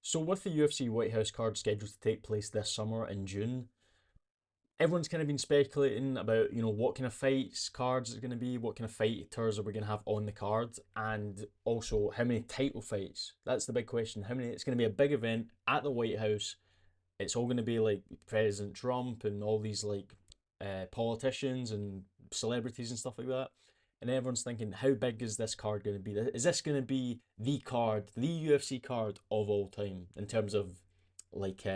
So with the UFC White House card scheduled to take place this summer in June, everyone's kind of been speculating about, what kind of fights cards it's going to be, what kind of fighters are we going to have on the card, and also how many title fights. That's the big question. How many? It's going to be a big event at the White House. It's all going to be like President Trump and all these like politicians and celebrities and stuff like that. And everyone's thinking, how big is this card going to be? Is this going to be the card, the UFC card of all time in terms of like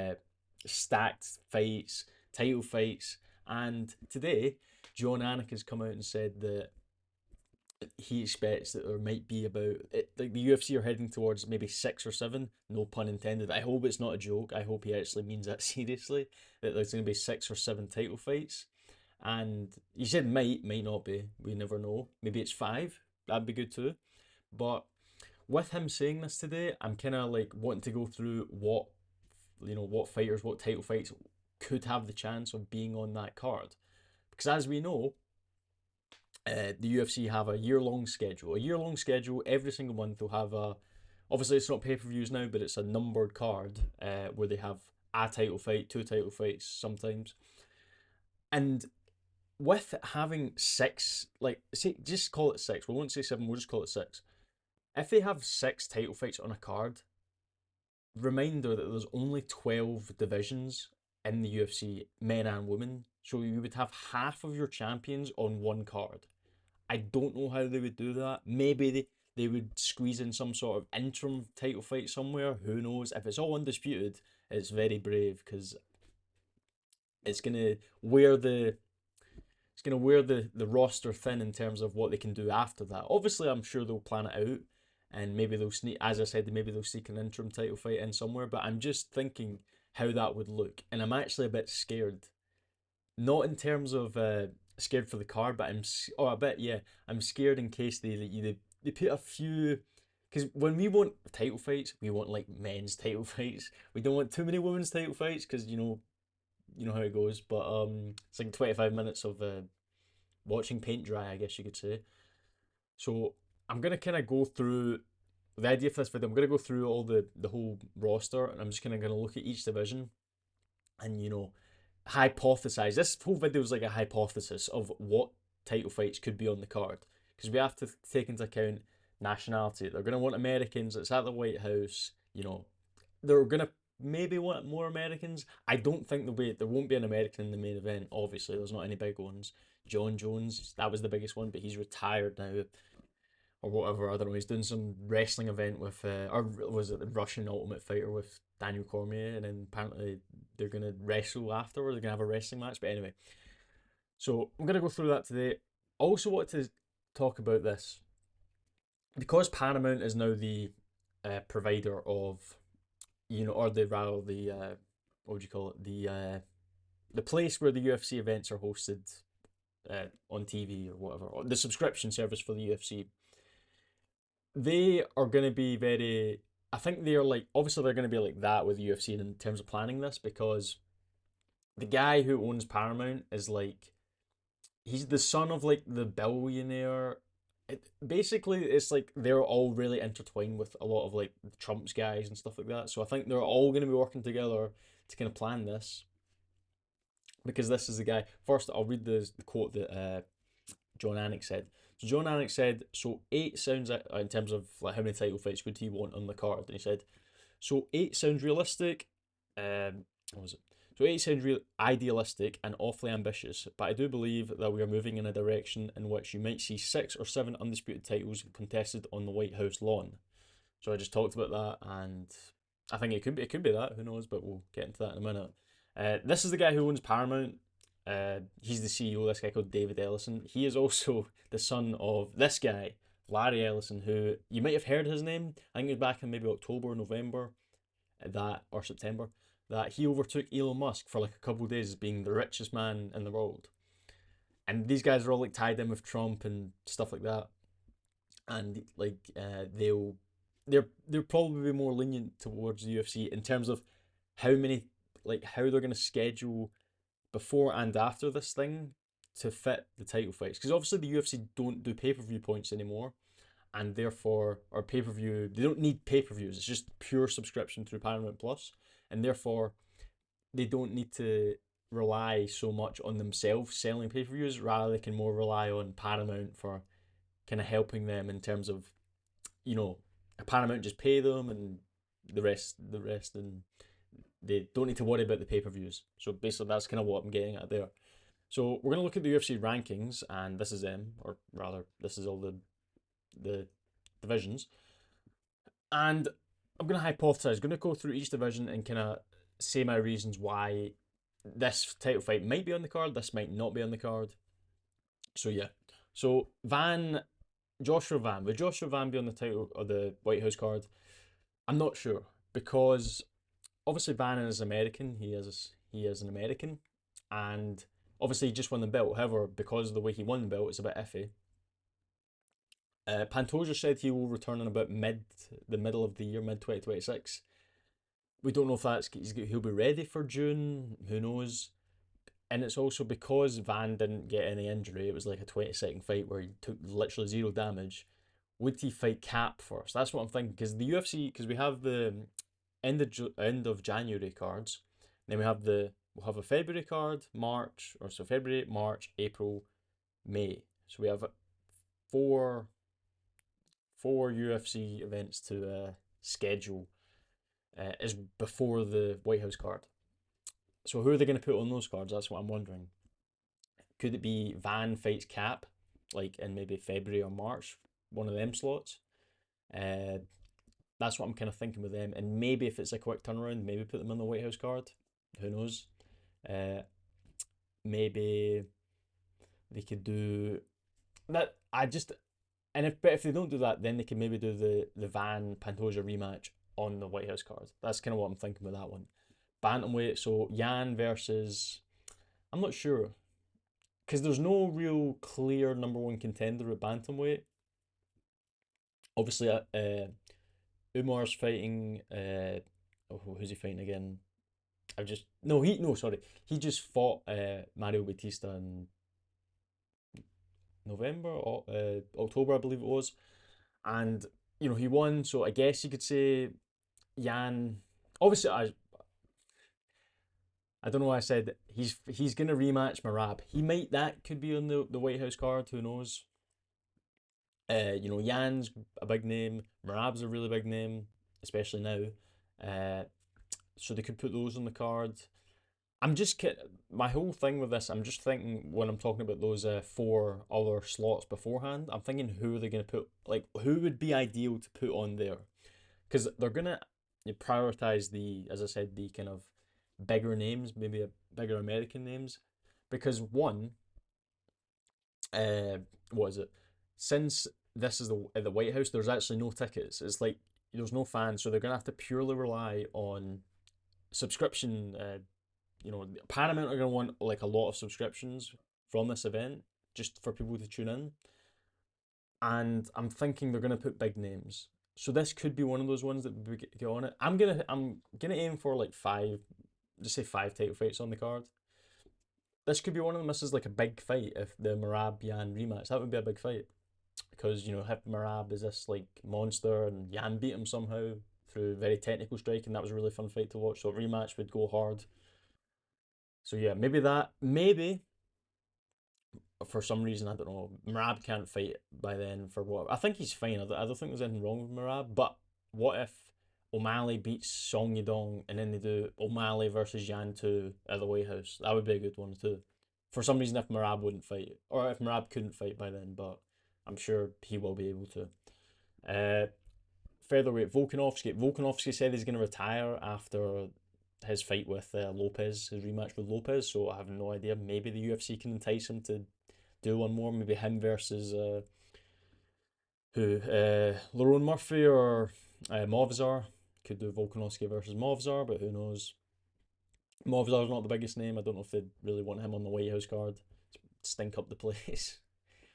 stacked fights, title fights? And today, John Anik has come out and said that he expects that there might be about like the UFC are heading towards maybe 6 or 7. No pun intended. I hope it's not a joke. I hope he actually means that seriously. That there's going to be 6 or 7 title fights, and he said might not be. We never know. Maybe it's 5. That'd be good too. But with him saying this today, I'm kind of like wanting to go through what fighters, what title fights could have the chance of being on that card, because as we know, the UFC have a year-long schedule. A year-long schedule. Every single month they'll have a. Obviously, it's not pay-per-views now, but it's a numbered card where they have a title fight, 2 title fights sometimes. And with having 6, like say, just call it 6. We won't say 7. We'll just call it 6. If they have 6 title fights on a card, reminder that there's only 12 divisions in the UFC, men and women. So you would have half of your champions on one card. I don't know how they would do that. Maybe they would squeeze in some sort of interim title fight somewhere. Who knows? If it's all undisputed, it's very brave because it's gonna wear the the roster thin in terms of what they can do after that. Obviously, I'm sure they'll plan it out, and maybe they'll sneak. As I said, maybe they'll sneak an interim title fight in somewhere. But I'm just thinking how that would look, and I'm actually a bit scared. Not in terms of scared for the card, but a bit, yeah. I'm scared in case they put a few, because when we want title fights, we want like men's title fights. We don't want too many women's title fights because you know how it goes. But it's like 25 minutes of watching paint dry, I guess you could say. So I'm gonna kind of go through the idea for this video. I'm gonna go through all the whole roster, and I'm just kind of gonna look at each division, and hypothesize. This whole video is like a hypothesis of what title fights could be on the card, because we have to take into account nationality. They're going to want Americans. It's at the White House. They're going to maybe want more Americans. I don't think there won't be an American in the main event. Obviously, there's not any big ones. John Jones, that was the biggest one, but he's retired now or whatever. I don't know. He's doing some wrestling event with, or was it the Russian Ultimate Fighter with Daniel Cormier, and then apparently they're gonna wrestle afterwards. They're gonna have a wrestling match. But anyway, so I'm gonna go through that today. Also, want to talk about this because Paramount is now the provider of, or the rather the what would you call it, the place where the UFC events are hosted on TV or whatever, or the subscription service for the UFC. They are going to be very. I think they're like, obviously they're going to be like that with UFC in terms of planning this, because the guy who owns Paramount is like, he's the son of like the billionaire. Basically, it's like they're all really intertwined with a lot of like Trump's guys and stuff like that. So I think they're all going to be working together to kind of plan this, because this is the guy. First, I'll read the quote that John Anik said. So John Anik said, so 8 sounds, in terms of like how many title fights would he want on the card, and he said, so 8 sounds realistic. What was it? So 8 sounds idealistic and awfully ambitious, but I do believe that we are moving in a direction in which you might see 6 or 7 undisputed titles contested on the White House lawn. So I just talked about that, and I think it could be that. Who knows? But we'll get into that in a minute. This is the guy who owns Paramount. He's the CEO. This guy called David Ellison. He is also the son of this guy, Larry Ellison, who you might have heard his name. I think it was back in maybe October or November, that or September, that he overtook Elon Musk for like a couple of days as being the richest man in the world. And these guys are all like tied in with Trump and stuff like that. And like they're probably more lenient towards the UFC in terms of how they're gonna schedule before and after this thing to fit the title fights, because obviously the UFC don't do pay-per-view points anymore, and therefore, or pay per view, they don't need pay per views. It's just pure subscription through Paramount Plus, and therefore they don't need to rely so much on themselves selling pay per views. Rather, they can more rely on Paramount for kind of helping them in terms of, you know, Paramount just pay them and the rest, and they don't need to worry about the pay per views. So basically, that's kind of what I'm getting at there. So we're gonna look at the UFC rankings, and this is them, or rather, this is all the divisions, and I'm gonna hypothesize, gonna go through each division and kind of say my reasons why this title fight might be on the card, this might not be on the card. So yeah, so Joshua Van, would Joshua Van be on the title or the White House card? I'm not sure because obviously Van is American. He is an American, and obviously he just won the belt. However, because of the way he won the belt, it's a bit iffy. Pantoja said he will return in about the middle of the year, mid 2026. We don't know if he'll be ready for June. Who knows? And it's also because Van didn't get any injury. It was like a 20-second fight where he took literally zero damage. Would he fight Cap first? That's what I'm thinking. Because the UFC, because we have the end of January cards, then we'll have a February card, March, or so February, March, April, May. So we have four UFC events to schedule is before the White House card. So who are they going to put on those cards? That's what I'm wondering. Could it be Van fights Cap, like in maybe February or March, one of them slots? Uh, that's what I'm kind of thinking with them. And maybe if it's a quick turnaround, maybe put them on the White House card. Who knows? Uh, Maybe they could do that. But if they don't do that, then they can maybe do the Van Pantoja rematch on the White House card. That's kind of what I'm thinking with that one. Bantamweight, so Yan versus, I'm not sure because there's no real clear number one contender at bantamweight. Obviously, Umar's fighting. Who's he fighting again? I just no sorry, he just fought Mario Batista in November or October, I believe it was, and he won. So I guess you could say Yan. Obviously, I don't know why I said he's gonna rematch Marab. That could be on the White House card. Who knows? Yan's a big name. Marab's a really big name, especially now. So they could put those on the card. I'm just my whole thing with this. I'm just thinking when I'm talking about those four other slots beforehand. I'm thinking who are they going to put? Like who would be ideal to put on there? Because they're gonna prioritize as I said, the kind of bigger names, maybe a bigger American names, because one, what is it? Since this is at the White House, there's actually no tickets. It's like there's no fans, so they're gonna have to purely rely on subscription. Paramount are gonna want like a lot of subscriptions from this event just for people to tune in, and I'm thinking they're gonna put big names. So this could be one of those ones that we get on it. I'm gonna aim for like five, just say five title fights on the card. This could be one of them. This is like a big fight if the Marab Yan rematch. That would be a big fight because Marab is this like monster and Yan beat him somehow through very technical striking. That was a really fun fight to watch. So a rematch would go hard. So yeah, maybe that. Maybe for some reason, I don't know, Marab can't fight by then for what? I think he's fine. I don't think there's anything wrong with Marab. But what if O'Malley beats Song Yadong and then they do O'Malley versus Yan 2 at the White House? That would be a good one too. For some reason, if Marab wouldn't fight, or if Marab couldn't fight by then, but I'm sure he will be able to. Uh, Featherweight Volkanovski. Volkanovski said he's going to retire after his fight with Lopez, his rematch with Lopez. So I have no idea. Maybe the UFC can entice him to do one more. Maybe him versus Lerone Murphy or Movzar. Could do Volkanovski versus Movzar, but who knows? Movzar's not the biggest name. I don't know if they'd really want him on the White House card. Stink up the place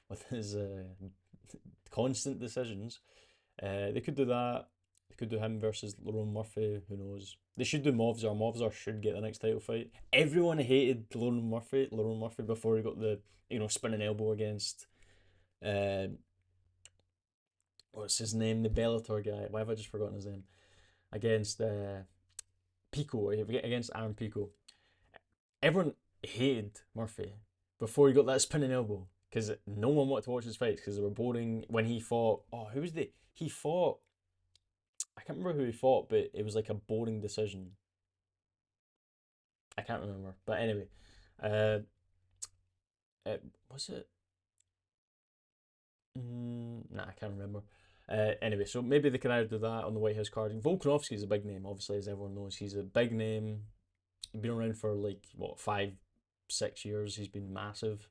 with his constant decisions. They could do that. They could do him versus Lerone Murphy. Who knows? They should do Movzar. Movzar should get the next title fight. Everyone hated Lerone Murphy before he got the spinning elbow against what's his name? The Bellator guy. Why have I just forgotten his name? Against Pico, against Aaron Pico. Everyone hated Murphy before he got that spinning elbow because no one wanted to watch his fights because they were boring. When he fought, oh, who was the? He fought. I can't remember who he fought, but it was like a boring decision. I can't remember, but anyway, uh, was it? Nah, I can't remember. Anyway, so maybe they can either do that on the White House card. Volkanovski's a big name, obviously, as everyone knows. He's a big name. He's been around for like what 5, 6 years. He's been massive.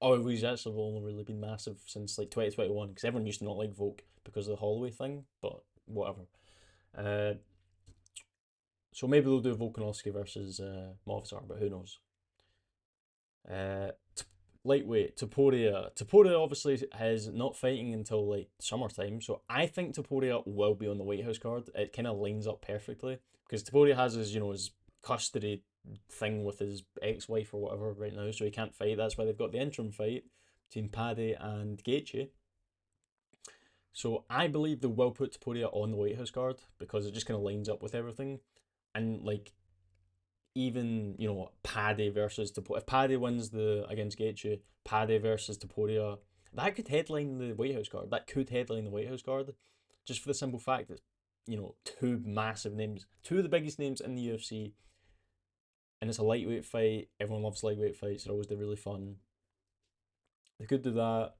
Oh, he's actually only really been massive since like 2021 because everyone used to not like Volk because of the Holloway thing, but whatever. Uh, so maybe they'll do Volkanovski versus Movistar, but who knows? Uh, Lightweight Taporia. Taporia obviously is not fighting until like summertime, so I think Taporia will be on the White House card. It kind of lines up perfectly because Taporia has his custody thing with his ex-wife or whatever right now, so he can't fight. That's why they've got the interim fight between Paddy and Gaethje. So I believe they will put Taporia on the White House card because it just kind of lines up with everything. And like even Paddy versus Taporia. If Paddy wins the against Gaethje, Paddy versus Taporia, that could headline the White House card. That could headline the White House card, just for the simple fact that two massive names, two of the biggest names in the UFC, and it's a lightweight fight. Everyone loves lightweight fights. They're always really fun. They could do that.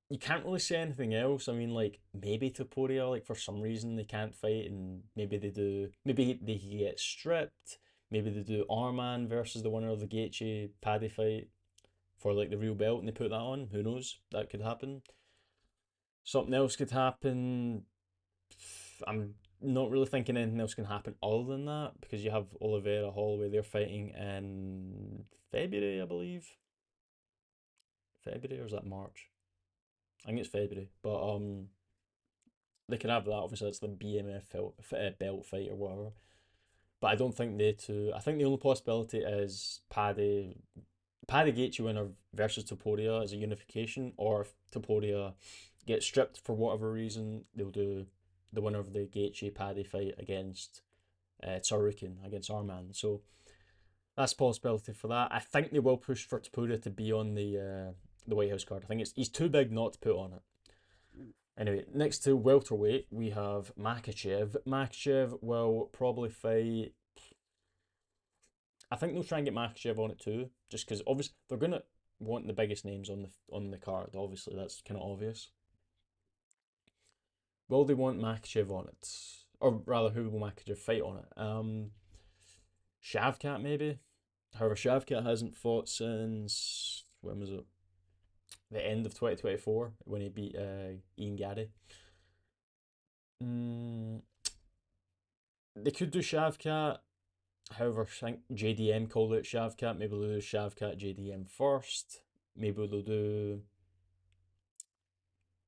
You can't really say anything else. I mean, like maybe Taporia, like for some reason they can't fight, and maybe they do. Maybe they get stripped. Maybe they do Arman versus the winner of the Gaethje Paddy fight for like the real belt, and they put that on. Who knows? That could happen. Something else could happen. I'm not really thinking anything else can happen other than that because you have Oliveira, Holloway. They're fighting in February, I believe. February or is that March? I think it's February, but they can have that. Obviously, it's the BMF belt fight or whatever. But I don't think they two. I think the only possibility is Paddy Gaethje winner versus Topuria as a unification, or if Topuria gets stripped for whatever reason, they'll do the winner of the Gaethje Paddy fight against Tsarukin against Arman. So that's a possibility for that. I think they will push for Topuria to be on the White House card. I think he's too big not to put on it. Anyway, next to welterweight, we have Makachev. Makachev will probably fight. I think they'll try and get Makachev on it too, just because obviously they're gonna want the biggest names on the card. Obviously, that's kind of obvious. Will they want Makachev on it, or rather, who will Makachev fight on it? Shavkat maybe. However, Shavkat hasn't fought since when was it? The end of 2024 when he beat Ian Gaddy. Mm, they could do Shavkat. However, I think JDM called it Shavkat. Maybe they'll do Shavkat JDM first. Maybe they'll do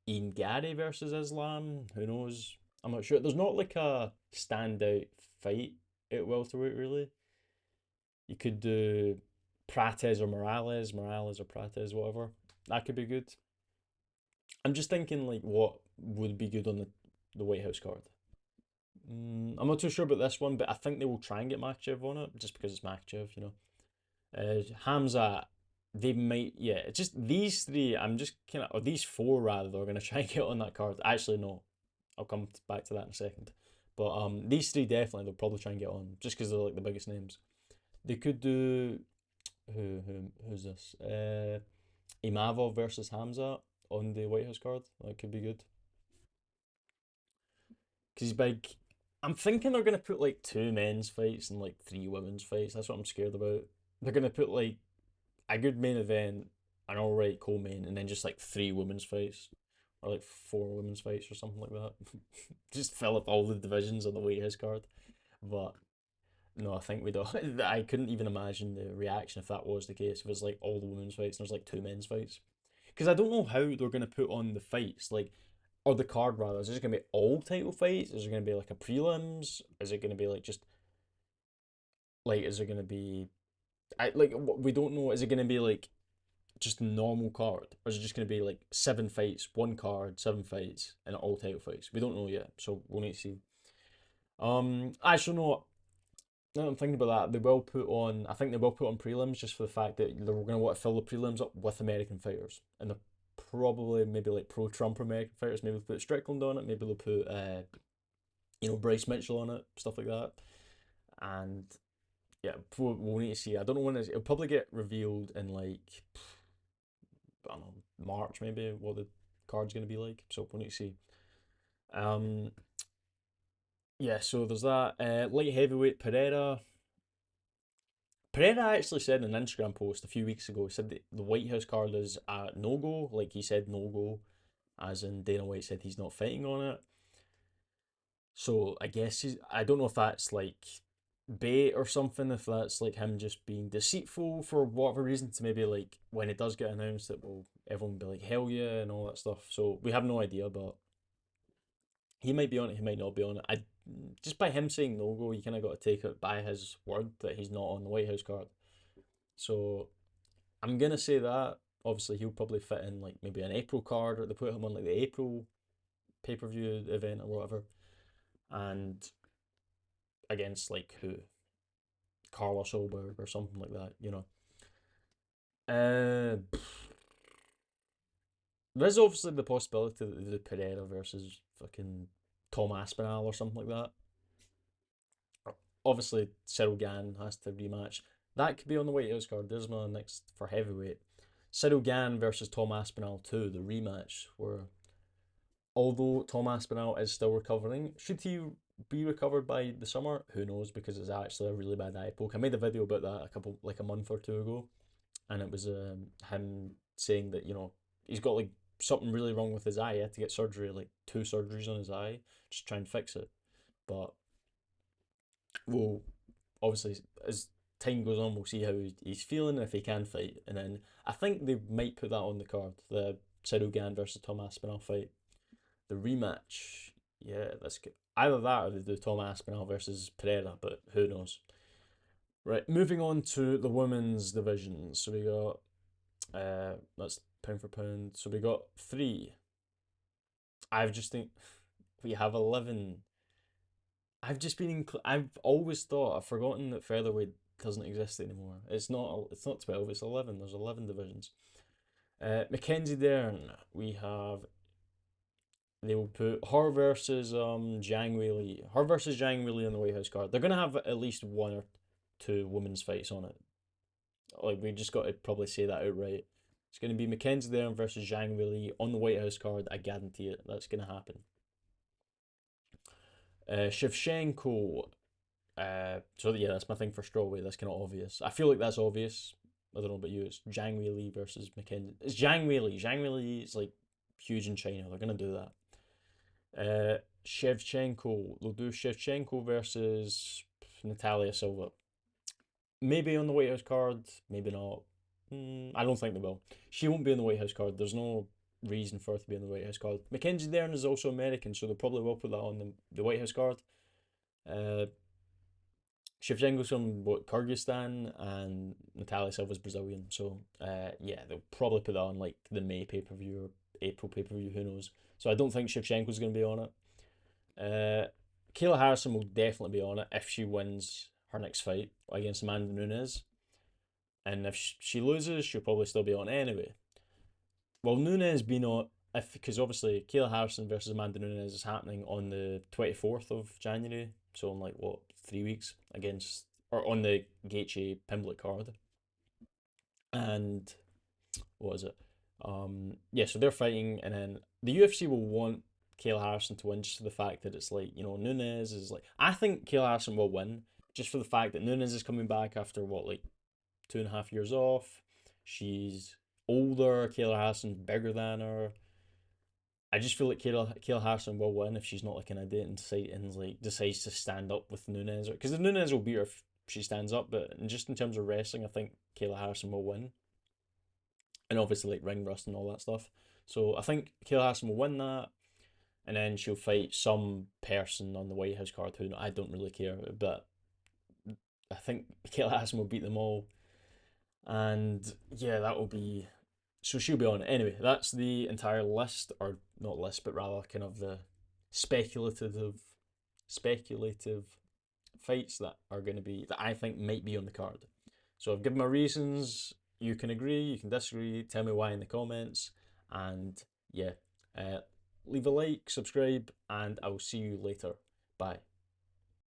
Ian Gary versus Islam. Who knows? I'm not sure. There's not like a standout fight at welterweight really. You could do Prates or Morales or Prates, whatever. That could be good. I'm just thinking like what would be good on the White House card. I'm not too sure about this one, but I think they will try and get Makachev on it just because it's Makachev. Hamza, they might, yeah. It's just these three. I'm just kind of, or these four rather. They're gonna try and get on that card. Actually, no, I'll come back to that in a second. But these three definitely they'll probably try and get on just because they're like the biggest names. They could do who's this? Imavov versus Hamza on the White House card. That could be good because he's big. I'm thinking they're gonna put like two men's fights and like three women's fights. That's what I'm scared about. They're gonna put like a good main event, an alright co-main, and then just like three women's fights or like four women's fights or something like that. Just fill up all the divisions on the White House card. But no, I think we don't. I couldn't even imagine the reaction if that was the case. If it's like all the women's fights and there's like two men's fights, because I don't know how they're gonna put on the fights like. Or the card rather, is it gonna be all title fights? Is it gonna be like a prelims? Is it gonna be like just is it gonna be I like we don't know. Is it gonna be like just a normal card, or is it just going to be like 7 fights, one card, 7 fights, and all title fights? We don't know yet, so we'll need to see. Actually, no. Now that I'm thinking about that, they will put on. I think they will put on prelims just for the fact that they're going to want to fill the prelims up with American fighters, and they're probably maybe like pro-Trump American fighters. Maybe they'll put Strickland on it. Maybe they'll put Bryce Mitchell on it, stuff like that. And yeah, we'll need to see. I don't know when it's. It'll probably get revealed in like I don't know March maybe what the card's going to be like. So we'll need to see. Um, yeah. So there's that. Light heavyweight Pereira. Pereira actually said in an Instagram post a few weeks ago, he said that the White House card is a no go. Like he said no go, as in Dana White said he's not fighting on it. So I guess I don't know if that's like bait or something, if that's like him just being deceitful for whatever reason to maybe like when it does get announced that will everyone will be like hell yeah and all that stuff. So we have no idea, but he might be on it, he might not be on it. I just by him saying no go, you kind of got to take it by his word that he's not on the White House card. So I'm gonna say that. Obviously, he'll probably fit in like maybe an April card, or they put him on like the April pay per view event or whatever, and against like who Carlos Solberg or something like that, you know. There's obviously the possibility that they do Pereira versus fucking Tom Aspinall or something like that. Obviously, Cyril Gann has to rematch. That could be on the White House card. There's my next for heavyweight. Cyril Gann versus Tom Aspinall 2, the rematch, where although Tom Aspinall is still recovering, should he be recovered by the summer? Who knows, because it's actually a really bad eye poke. I made a video about that like a month or two ago, and it was him saying that he's got like something really wrong with his eye. He had to get surgery, like 2 surgeries on his eye, just try and fix it. But we'll obviously as time goes on, we'll see how he's feeling if he can fight, and then I think they might put that on the card, the Cyril Gann versus Tom Aspinall fight, the rematch. Yeah, that's good. Either that or they do Tom Aspinall versus Pereira, but who knows? Right, moving on to the women's division. So we got that's pound for pound. So we got three. I've just think we have 11. I've just been. I've always thought. I've forgotten that featherweight doesn't exist anymore. It's not. It's not 12. It's 11. There's 11 divisions. Mackenzie Dern. We have. They will put her versus Zhang Weili. Her versus Zhang Weili on the White House card. They're gonna have at least one or two women's fights on it. Like we just got to probably say that outright. It's gonna be Mackenzie Dern versus Zhang Weili on the White House card. I guarantee it. That's gonna happen. Shevchenko. So yeah, that's my thing for strawweight. That's kind of obvious. I feel like that's obvious. I don't know about you. It's Zhang Weili versus Mackenzie. It's Zhang Weili. Zhang Weili is like huge in China. They're gonna do that. Shevchenko. They'll do Shevchenko versus Natalia Silva. Maybe on the White House card. Maybe not. I don't think they will. She won't be on the White House card. There's no reason for her to be on the White House card. Mackenzie Dern is also American, so they probably will put that on the White House card. Uh, Shevchenko's from what, Kyrgyzstan, and Natalia Silva's Brazilian. So yeah, they'll probably put that on like the May pay per view or April pay per view. Who knows? So I don't think Shevchenko's going to be on it. Kayla Harrison will definitely be on it if she wins her next fight against Amanda Nunes. And if she loses, she'll probably still be on anyway. Well, Nunes being on, if because obviously Kayla Harrison versus Amanda Nunes is happening on the 24th of January, so in like what 3 weeks against or on the Gaethje Pimblett card, and what is it? Yeah, so they're fighting, and then the UFC will want Kayla Harrison to win just for the fact that it's like Nunes is like I think Kayla Harrison will win just for the fact that Nunes is coming back after what like 2.5 years off. She's older. Kayla Harrison's bigger than her. I just feel like Kayla Harrison will win if she's not like an idiot and like decides to stand up with Nunes, because the Nunes will beat her if she stands up. But just in terms of wrestling, I think Kayla Harrison will win, and obviously like ring rust and all that stuff. So I think Kayla Harrison will win that, and then she'll fight some person on the White House card who I don't really care, but I think Kayla Harrison will beat them all, and yeah, that will be So she'll be on it. Anyway, that's the entire list, or not list, but rather kind of the speculative fights that are going to be, that I think might be on the card. So I've given my reasons. You can agree, you can disagree. Tell me why in the comments, and yeah, uh, leave a like, subscribe, and I will see you later. Bye.